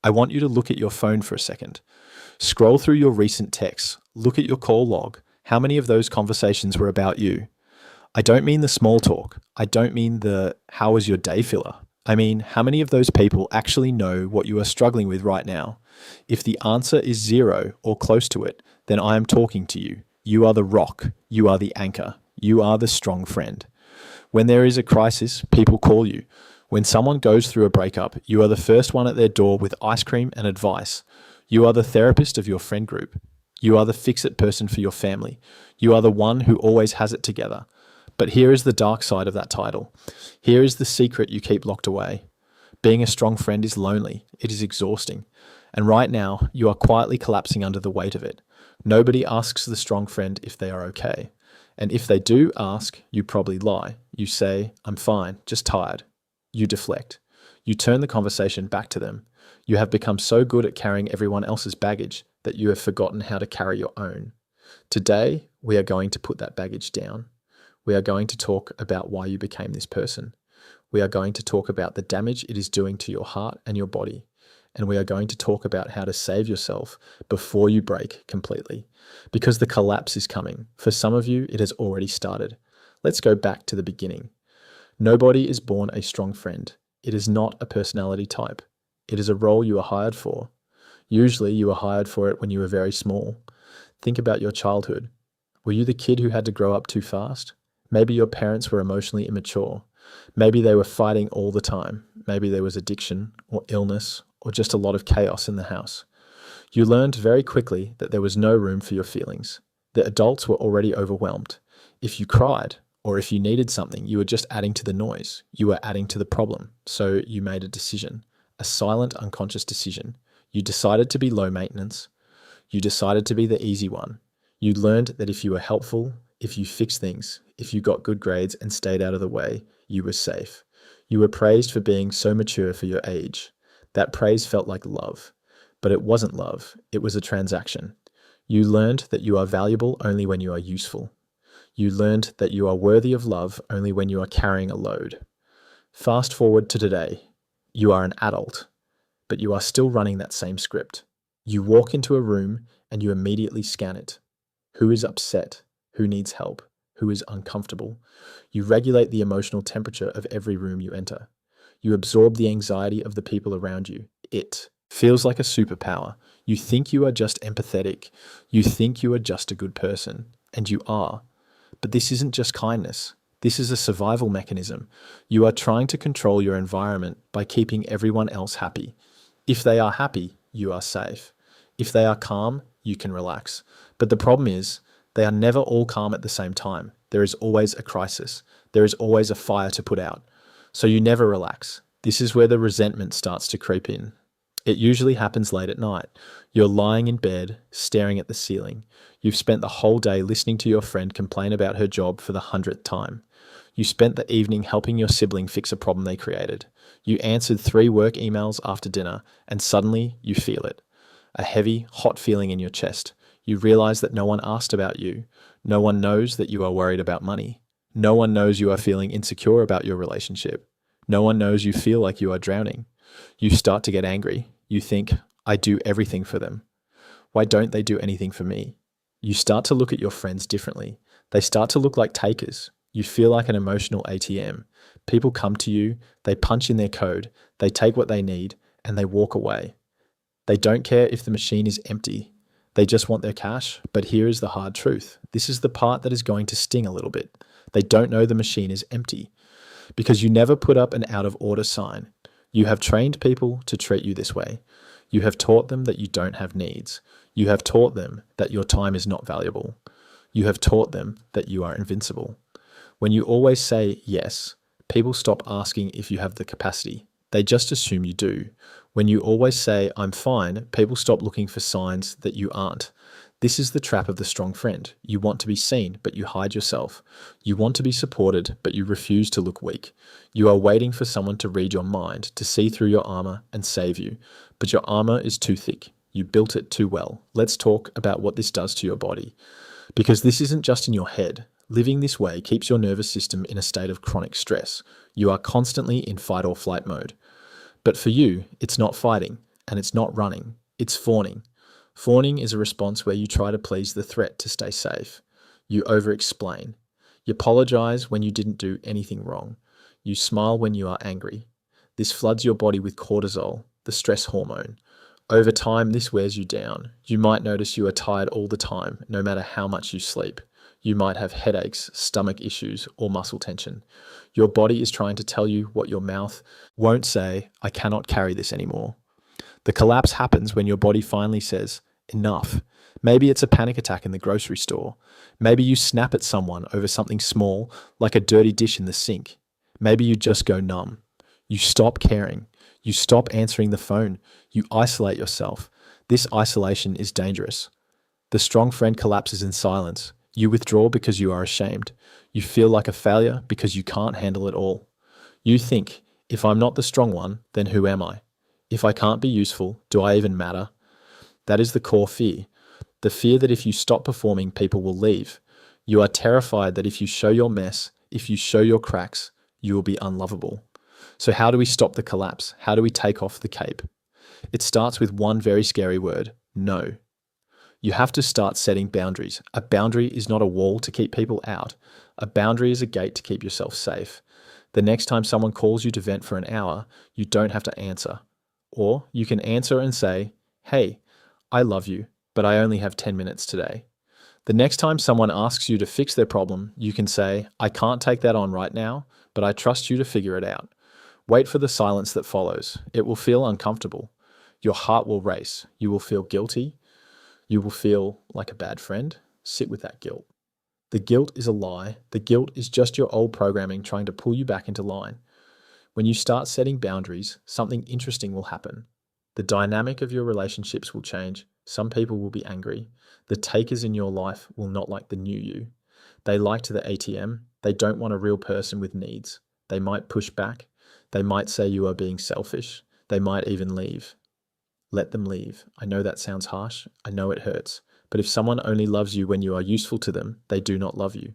I want you to look at your phone for a second. Scroll through your recent texts. Look at your call log. How many of those conversations were about you? I don't mean the small talk. I don't mean the how was your day filler. I mean, how many of those people actually know what you are struggling with right now? If the answer is zero or close to it, then I am talking to you. You are the rock. You are the anchor. You are the strong friend. When there is a crisis, people call you. When someone goes through a breakup, you are the first one at their door with ice cream and advice. You are the therapist of your friend group. You are the fix-it person for your family. You are the one who always has it together. But here is the dark side of that title. Here is the secret you keep locked away. Being a strong friend is lonely. It is exhausting. And right now, you are quietly collapsing under the weight of it. Nobody asks the strong friend if they are okay. And if they do ask, you probably lie. You say, I'm fine, just tired. You deflect. You turn the conversation back to them. You have become so good at carrying everyone else's baggage that you have forgotten how to carry your own. Today, we are going to put that baggage down. We are going to talk about why you became this person. We are going to talk about the damage it is doing to your heart and your body. And we are going to talk about how to save yourself before you break completely. Because the collapse is coming. For some of you, it has already started. Let's go back to the beginning. Nobody is born a strong friend. It is not a personality type. It is a role you are hired for. Usually you are hired for it when you were very small. Think about your childhood. Were you the kid who had to grow up too fast? Maybe your parents were emotionally immature. Maybe they were fighting all the time. Maybe there was addiction or illness or just a lot of chaos in the house. You learned very quickly that there was no room for your feelings. The adults were already overwhelmed. If you cried or if you needed something, you were just adding to the noise. You were adding to the problem. So you made a decision, a silent, unconscious decision. You decided to be low maintenance. You decided to be the easy one. You learned that if you were helpful, if you fixed things, if you got good grades and stayed out of the way, you were safe. You were praised for being so mature for your age. That praise felt like love, but it wasn't love. It was a transaction. You learned that you are valuable only when you are useful. You learned that you are worthy of love only when you are carrying a load. Fast forward to today. You are an adult, but you are still running that same script. You walk into a room and you immediately scan it. Who is upset? Who needs help? Who is uncomfortable? You regulate the emotional temperature of every room you enter. You absorb the anxiety of the people around you. It feels like a superpower. You think you are just empathetic. You think you are just a good person, and you are. But this isn't just kindness. This is a survival mechanism. You are trying to control your environment by keeping everyone else happy. If they are happy, you are safe. If they are calm, you can relax. But the problem is, they are never all calm at the same time. There is always a crisis. There is always a fire to put out. So you never relax. This is where the resentment starts to creep in. It usually happens late at night. You're lying in bed, staring at the ceiling. You've spent the whole day listening to your friend complain about her job for the 100th time. You spent the evening helping your sibling fix a problem they created. You answered 3 work emails after dinner, and suddenly you feel it. A heavy, hot feeling in your chest. You realize that no one asked about you. No one knows that you are worried about money. No one knows you are feeling insecure about your relationship. No one knows you feel like you are drowning. You start to get angry. You think, I do everything for them. Why don't they do anything for me? You start to look at your friends differently. They start to look like takers. You feel like an emotional ATM. People come to you, they punch in their code, they take what they need, and they walk away. They don't care if the machine is empty. They just want their cash, but here is the hard truth. This is the part that is going to sting a little bit. They don't know the machine is empty because you never put up an out of order sign. You have trained people to treat you this way. You have taught them that you don't have needs. You have taught them that your time is not valuable. You have taught them that you are invincible. When you always say yes, people stop asking if you have the capacity. They just assume you do. When you always say, I'm fine, people stop looking for signs that you aren't. This is the trap of the strong friend. You want to be seen, but you hide yourself. You want to be supported, but you refuse to look weak. You are waiting for someone to read your mind, to see through your armor and save you. But your armor is too thick. You built it too well. Let's talk about what this does to your body. Because this isn't just in your head. Living this way keeps your nervous system in a state of chronic stress. You are constantly in fight or flight mode. But for you, it's not fighting. and it's not running, it's fawning. Fawning is a response where you try to please the threat to stay safe. You over-explain. You apologize when you didn't do anything wrong. You smile when you are angry. This floods your body with cortisol, the stress hormone. Over time, this wears you down. You might notice you are tired all the time, no matter how much you sleep. You might have headaches, stomach issues, or muscle tension. Your body is trying to tell you what your mouth won't say. I cannot carry this anymore. The collapse happens when your body finally says, enough. Maybe it's a panic attack in the grocery store. Maybe you snap at someone over something small, like a dirty dish in the sink. Maybe you just go numb. You stop caring. You stop answering the phone. You isolate yourself. This isolation is dangerous. The strong friend collapses in silence. You withdraw because you are ashamed. You feel like a failure because you can't handle it all. You think, if I'm not the strong one, then who am I? If I can't be useful, do I even matter? That is the core fear. The fear that if you stop performing, people will leave. You are terrified that if you show your mess, if you show your cracks, you will be unlovable. So how do we stop the collapse? How do we take off the cape? It starts with one very scary word, no. You have to start setting boundaries. A boundary is not a wall to keep people out. A boundary is a gate to keep yourself safe. The next time someone calls you to vent for an hour, you don't have to answer. Or you can answer and say, hey, I love you, but I only have 10 minutes today. The next time someone asks you to fix their problem, you can say, I can't take that on right now, but I trust you to figure it out. Wait for the silence that follows. It will feel uncomfortable. Your heart will race. You will feel guilty. You will feel like a bad friend. Sit with that guilt. The guilt is a lie. The guilt is just your old programming trying to pull you back into line. When you start setting boundaries, something interesting will happen. The dynamic of your relationships will change. Some people will be angry. The takers in your life will not like the new you. They liked the ATM. They don't want a real person with needs. They might push back. They might say you are being selfish. They might even leave. Let them leave. I know that sounds harsh. I know it hurts. But if someone only loves you when you are useful to them, they do not love you.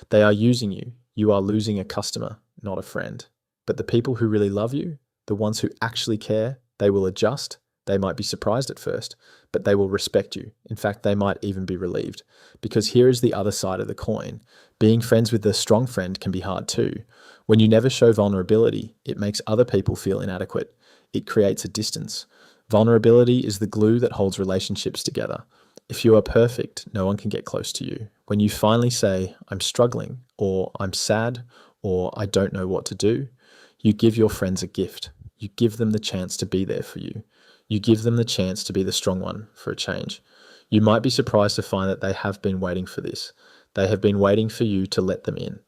They are using you. You are losing a customer, not a friend. But the people who really love you, the ones who actually care, they will adjust. They might be surprised at first, but they will respect you. In fact, they might even be relieved. Because here is the other side of the coin. Being friends with a strong friend can be hard too. When you never show vulnerability, it makes other people feel inadequate. It creates a distance. Vulnerability is the glue that holds relationships together. If you are perfect, no one can get close to you. When you finally say, I'm struggling, or I'm sad, or I don't know what to do, you give your friends a gift. You give them the chance to be there for you. You give them the chance to be the strong one for a change. You might be surprised to find that they have been waiting for this. They have been waiting for you to let them in.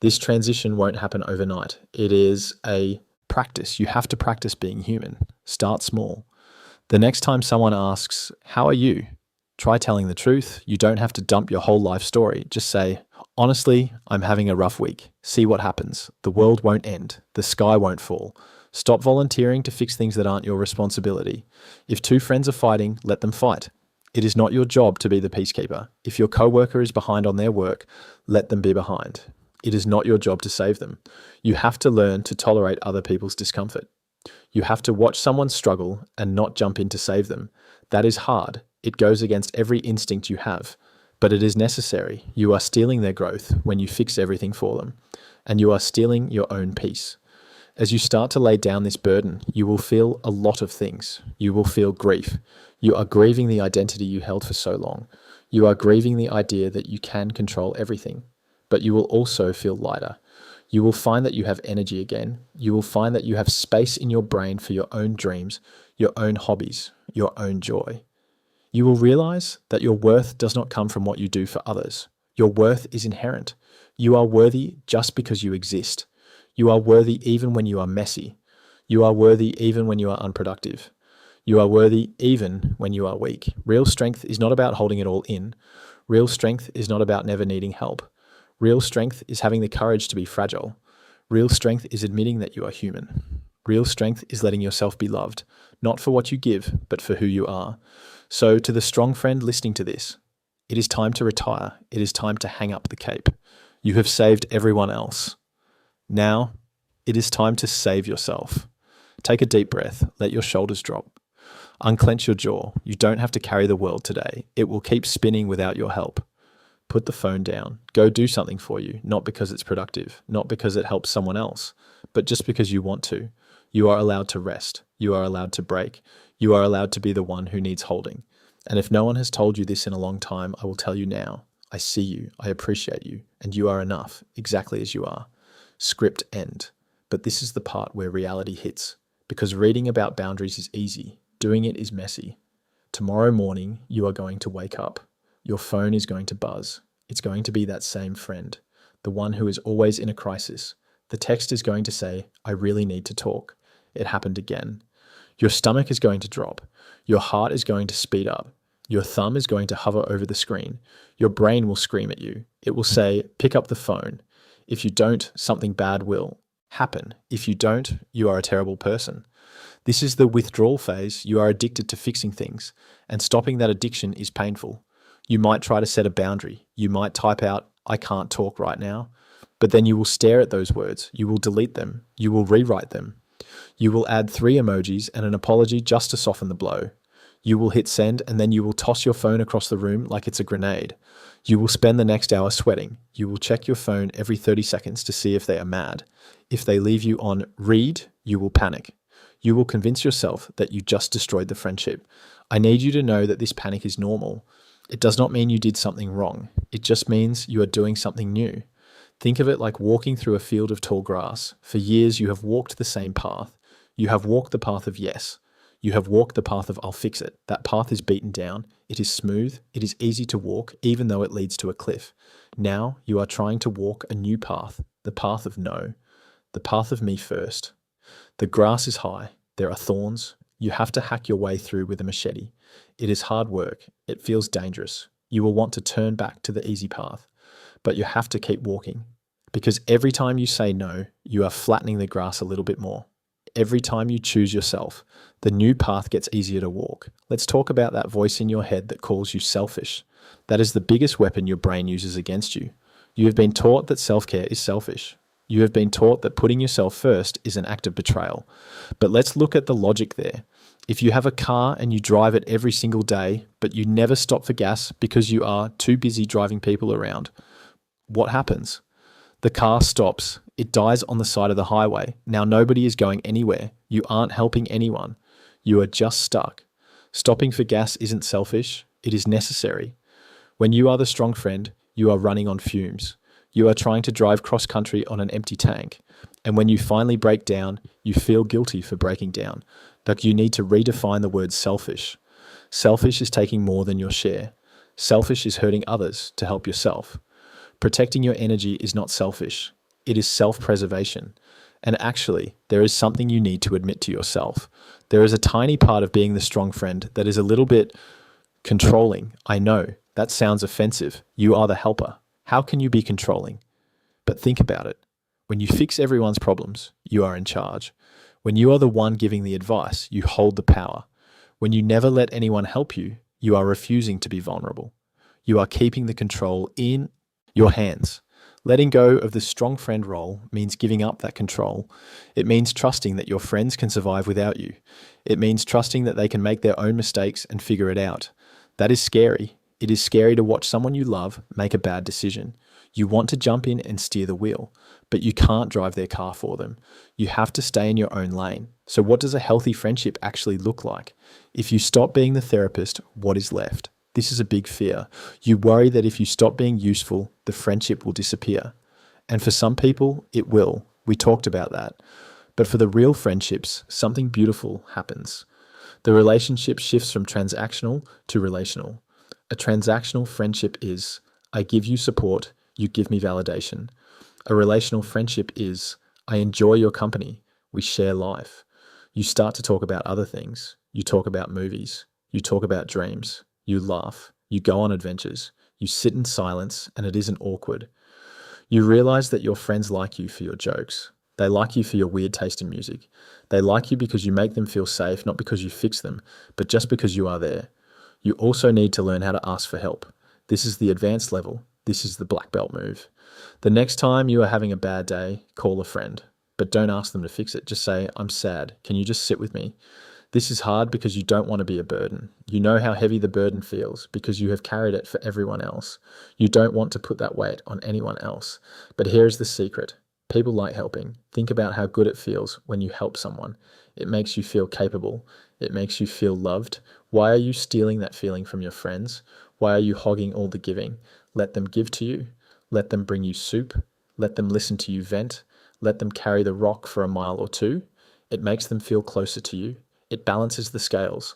This transition won't happen overnight. It is a practice. You have to practice being human. Start small. The next time someone asks, how are you? Try telling the truth. You don't have to dump your whole life story. Just say, honestly, I'm having a rough week. See what happens. The world won't end. The sky won't fall. Stop volunteering to fix things that aren't your responsibility. If two friends are fighting, let them fight. It is not your job to be the peacekeeper. If your coworker is behind on their work, let them be behind. It is not your job to save them. You have to learn to tolerate other people's discomfort. You have to watch someone struggle and not jump in to save them. That is hard. It goes against every instinct you have, but it is necessary. You are stealing their growth when you fix everything for them, and you are stealing your own peace. As you start to lay down this burden, you will feel a lot of things. You will feel grief. You are grieving the identity you held for so long. You are grieving the idea that you can control everything, but you will also feel lighter. You will find that you have energy again. You will find that you have space in your brain for your own dreams, your own hobbies, your own joy. You will realize that your worth does not come from what you do for others. Your worth is inherent. You are worthy just because you exist. You are worthy even when you are messy. You are worthy even when you are unproductive. You are worthy even when you are weak. Real strength is not about holding it all in. Real strength is not about never needing help. Real strength is having the courage to be fragile. Real strength is admitting that you are human. Real strength is letting yourself be loved, not for what you give, but for who you are. So to the strong friend listening to this, it is time to retire. It is time to hang up the cape. You have saved everyone else. Now, it is time to save yourself. Take a deep breath. Let your shoulders drop. Unclench your jaw. You don't have to carry the world today. It will keep spinning without your help. Put the phone down. Go do something for you, not because it's productive, not because it helps someone else, but just because you want to. You are allowed to rest. You are allowed to break. You are allowed to be the one who needs holding. And if no one has told you this in a long time, I will tell you now. I see you. I appreciate you. And you are enough, exactly as you are. Script end. But this is the part where reality hits. Because reading about boundaries is easy. Doing it is messy. Tomorrow morning, you are going to wake up. Your phone is going to buzz. It's going to be that same friend, the one who is always in a crisis. The text is going to say, I really need to talk. It happened again. Your stomach is going to drop. Your heart is going to speed up. Your thumb is going to hover over the screen. Your brain will scream at you. It will say, pick up the phone. If you don't, something bad will happen. If you don't, you are a terrible person. This is the withdrawal phase. You are addicted to fixing things, and stopping that addiction is painful. You might try to set a boundary. You might type out, I can't talk right now. But then you will stare at those words. You will delete them. You will rewrite them. You will add 3 emojis and an apology just to soften the blow. You will hit send, and then you will toss your phone across the room like it's a grenade. You will spend the next hour sweating. You will check your phone every 30 seconds to see if they are mad. If they leave you on read, you will panic. You will convince yourself that you just destroyed the friendship. I need you to know that this panic is normal. It does not mean you did something wrong. It just means you are doing something new. Think of it like walking through a field of tall grass. For years, you have walked the same path. You have walked the path of yes. You have walked the path of I'll fix it. That path is beaten down. It is smooth. It is easy to walk, even though it leads to a cliff. Now you are trying to walk a new path, the path of no, the path of me first. The grass is high. There are thorns. You have to hack your way through with a machete. It is hard work. It feels dangerous. You will want to turn back to the easy path, but you have to keep walking, because every time you say no, you are flattening the grass a little bit more. Every time you choose yourself, the new path gets easier to walk. Let's talk about that voice in your head that calls you selfish. That is the biggest weapon your brain uses against you. You have been taught that self-care is selfish. You have been taught that putting yourself first is an act of betrayal. But let's look at the logic there. If you have a car and you drive it every single day, but you never stop for gas because you are too busy driving people around, what happens? The car stops. It dies on the side of the highway. Now nobody is going anywhere. You aren't helping anyone. You are just stuck. Stopping for gas isn't selfish. It is necessary. When you are the strong friend, you are running on fumes. You are trying to drive cross-country on an empty tank. And when you finally break down, you feel guilty for breaking down. Like you need to redefine the word selfish. Selfish is taking more than your share. Selfish is hurting others to help yourself. Protecting your energy is not selfish. It is self-preservation. And actually, there is something you need to admit to yourself. There is a tiny part of being the strong friend that is a little bit controlling. I know, that sounds offensive. You are the helper. How can you be controlling? But think about it. When you fix everyone's problems, you are in charge. When you are the one giving the advice, you hold the power. When you never let anyone help you, you are refusing to be vulnerable. You are keeping the control in your hands. Letting go of the strong friend role means giving up that control. It means trusting that your friends can survive without you. It means trusting that they can make their own mistakes and figure it out. That is scary. It is scary to watch someone you love make a bad decision. You want to jump in and steer the wheel, but you can't drive their car for them. You have to stay in your own lane. So what does a healthy friendship actually look like? If you stop being the therapist, what is left? This is a big fear. You worry that if you stop being useful, the friendship will disappear. And for some people, it will. We talked about that. But for the real friendships, something beautiful happens. The relationship shifts from transactional to relational. A transactional friendship is, I give you support, you give me validation. A relational friendship is, I enjoy your company, we share life. You start to talk about other things. You talk about movies. You talk about dreams. You laugh. You go on adventures. You sit in silence and it isn't awkward. You realize that your friends like you for your jokes. They like you for your weird taste in music. They like you because you make them feel safe, not because you fix them, but just because you are there. You also need to learn how to ask for help. This is the advanced level. This is the black belt move. The next time you are having a bad day, call a friend, but don't ask them to fix it. Just say, I'm sad. Can you just sit with me? This is hard because you don't want to be a burden. You know how heavy the burden feels because you have carried it for everyone else. You don't want to put that weight on anyone else. But here's the secret. People like helping. Think about how good it feels when you help someone. It makes you feel capable. It makes you feel loved. Why are you stealing that feeling from your friends? Why are you hogging all the giving? Let them give to you. Let them bring you soup. Let them listen to you vent. Let them carry the rock for a mile or two. It makes them feel closer to you. It balances the scales.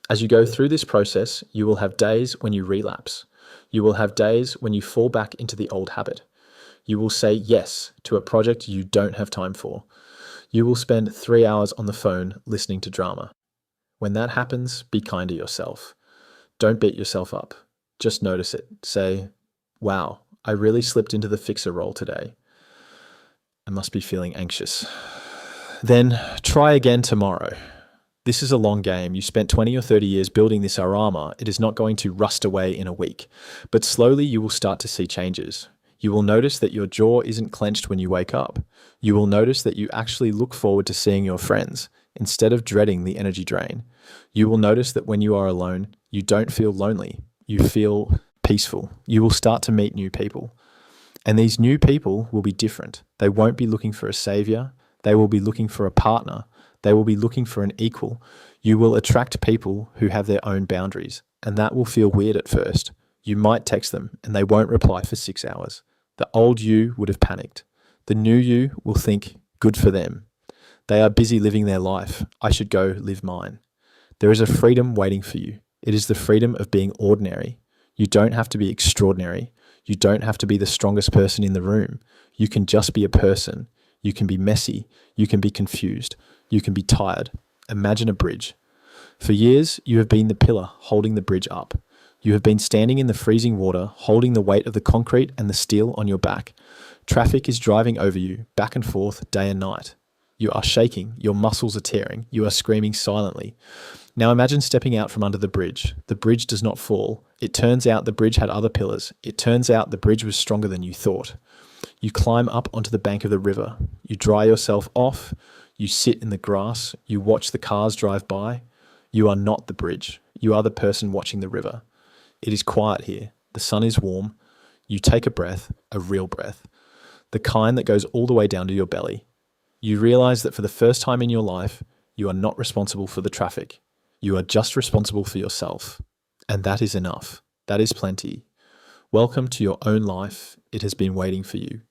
As you go through this process, you will have days when you relapse. You will have days when you fall back into the old habit. You will say yes to a project you don't have time for. You will spend 3 hours on the phone listening to drama. When that happens, be kind to yourself. Don't beat yourself up. Just notice it. Say, wow, I really slipped into the fixer role today. I must be feeling anxious. Then try again tomorrow. This is a long game. You spent 20 or 30 years building this armor. It is not going to rust away in a week. But slowly you will start to see changes. You will notice that your jaw isn't clenched when you wake up. You will notice that you actually look forward to seeing your friends instead of dreading the energy drain. You will notice that when you are alone, you don't feel lonely. You feel peaceful. You will start to meet new people. And these new people will be different. They won't be looking for a savior. They will be looking for a partner. They will be looking for an equal. You will attract people who have their own boundaries, and that will feel weird at first. You might text them, and they won't reply for 6 hours. The old you would have panicked. The new you will think, good for them. They are busy living their life. I should go live mine. There is a freedom waiting for you. It is the freedom of being ordinary. You don't have to be extraordinary. You don't have to be the strongest person in the room. You can just be a person. You can be messy. You can be confused. You can be tired. Imagine a bridge. For years, you have been the pillar holding the bridge up. You have been standing in the freezing water, holding the weight of the concrete and the steel on your back. Traffic is driving over you, back and forth, day and night. You are shaking. Your muscles are tearing. You are screaming silently. Now imagine stepping out from under the bridge. The bridge does not fall. It turns out the bridge had other pillars. It turns out the bridge was stronger than you thought. You climb up onto the bank of the river. You dry yourself off. You sit in the grass. You watch the cars drive by. You are not the bridge. You are the person watching the river. It is quiet here. The sun is warm. You take a breath, a real breath, the kind that goes all the way down to your belly. You realize that for the first time in your life, you are not responsible for the traffic. You are just responsible for yourself. And that is enough. That is plenty. Welcome to your own life. It has been waiting for you.